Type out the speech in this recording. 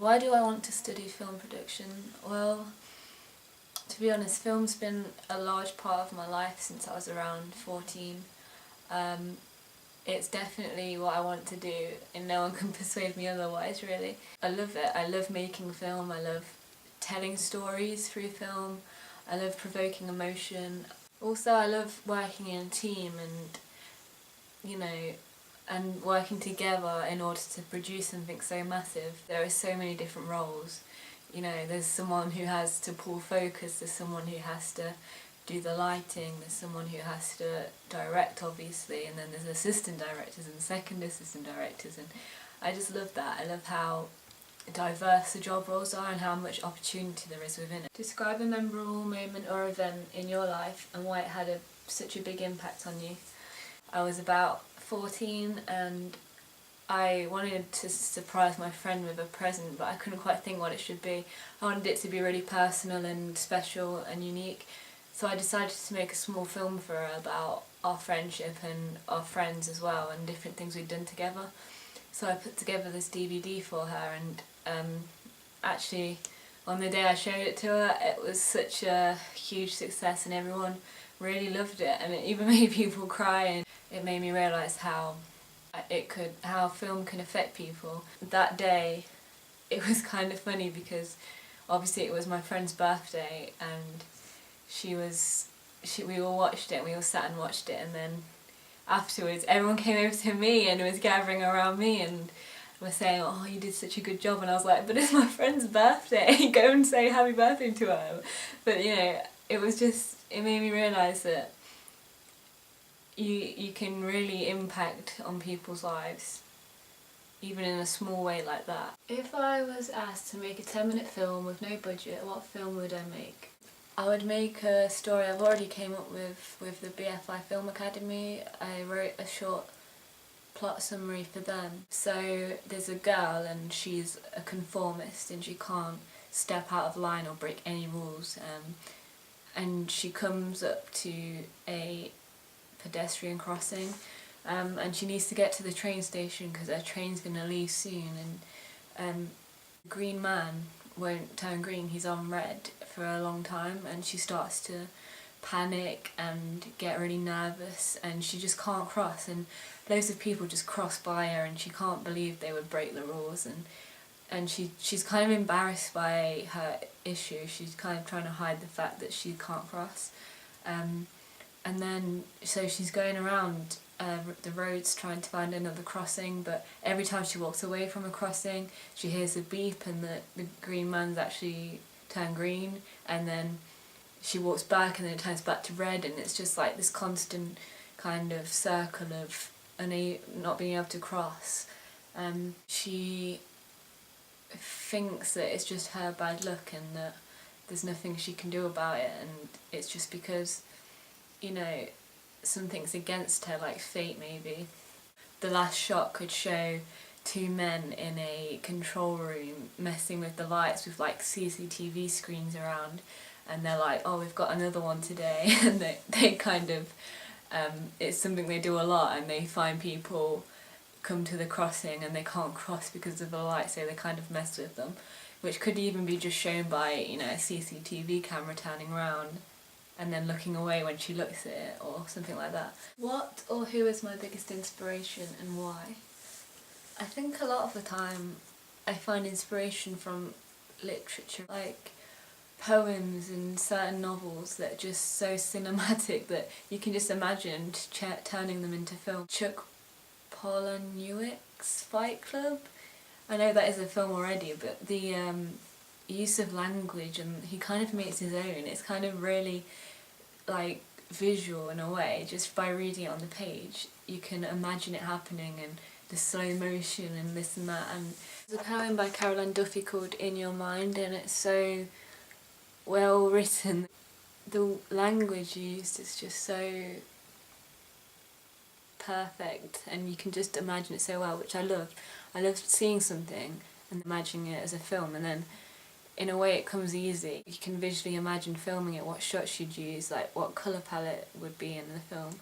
Why do I want to study film production? Well, to be honest, film's been a large part of my life since I was around 14. It's definitely what I want to do, and no one can persuade me otherwise, really. I love it. I love making film. I love telling stories through film. I love provoking emotion. Also, I love working in a team and working together in order to produce something so massive. There are so many different roles. There's someone who has to pull focus, there's someone who has to do the lighting, there's someone who has to direct, obviously, and then there's assistant directors and second assistant directors, and I just love that. I love how diverse the job roles are and how much opportunity there is within it. Describe a memorable moment or event in your life and why it had such a big impact on you. I was about 14 and I wanted to surprise my friend with a present, but I couldn't quite think what it should be. I wanted it to be really personal and special and unique, so I decided to make a small film for her about our friendship and our friends as well and different things we'd done together. So I put together this DVD for her, and actually on the day I showed it to her, it was such a huge success and everyone really loved it, and it even made people cry, and it made me realise how film can affect people. That day it was kind of funny because obviously it was my friend's birthday and we all watched it and we all sat and watched it, and then afterwards everyone came over to me and was gathering around me and were saying, "Oh, you did such a good job," and I was like, "But it's my friend's birthday, go and say happy birthday to her." But it made me realise that you can really impact on people's lives, even in a small way like that. If I was asked to make a 10-minute film with no budget, what film would I make? I would make a story I've already came up with the BFI Film Academy. I wrote a short plot summary for them. So there's a girl and she's a conformist and she can't step out of line or break any rules, and she comes up to a pedestrian crossing and she needs to get to the train station because her train's going to leave soon, and green man won't turn green, he's on red for a long time, and she starts to panic and get really nervous and she just can't cross, and loads of people just cross by her and she can't believe they would break the rules, and she's kind of embarrassed by her issue. She's kind of trying to hide the fact that she can't cross, and then so she's going around the roads trying to find another crossing, but every time she walks away from a crossing she hears a beep and the green man's actually turned green, and then she walks back and then it turns back to red, and it's just like this constant kind of circle of not being able to cross. She thinks that it's just her bad luck and that there's nothing she can do about it, and it's just because something's against her, like fate maybe. The last shot could show two men in a control room messing with the lights with like CCTV screens around, and they're like, "Oh, we've got another one today," and they kind of it's something they do a lot, and they find people come to the crossing and they can't cross because of the light, so they kind of mess with them, which could even be just shown by a CCTV camera turning around and then looking away when she looks at it, or something like that. What or who is my biggest inspiration and why? I think a lot of the time I find inspiration from literature, like poems and certain novels that are just so cinematic that you can just imagine turning them into film. Chuck Palahniuk's Fight Club. I know that is a film already, but the use of language, and he kind of makes his own. It's kind of really like visual in a way. Just by reading it on the page you can imagine it happening, and the slow motion and this and that. And there's a poem by Caroline Duffy called In Your Mind, and it's so well written. The language used is just so perfect and you can just imagine it so well, which I love. I love seeing something and imagining it as a film, and then in a way it comes easy. You can visually imagine filming it, what shots you'd use, like what colour palette would be in the film.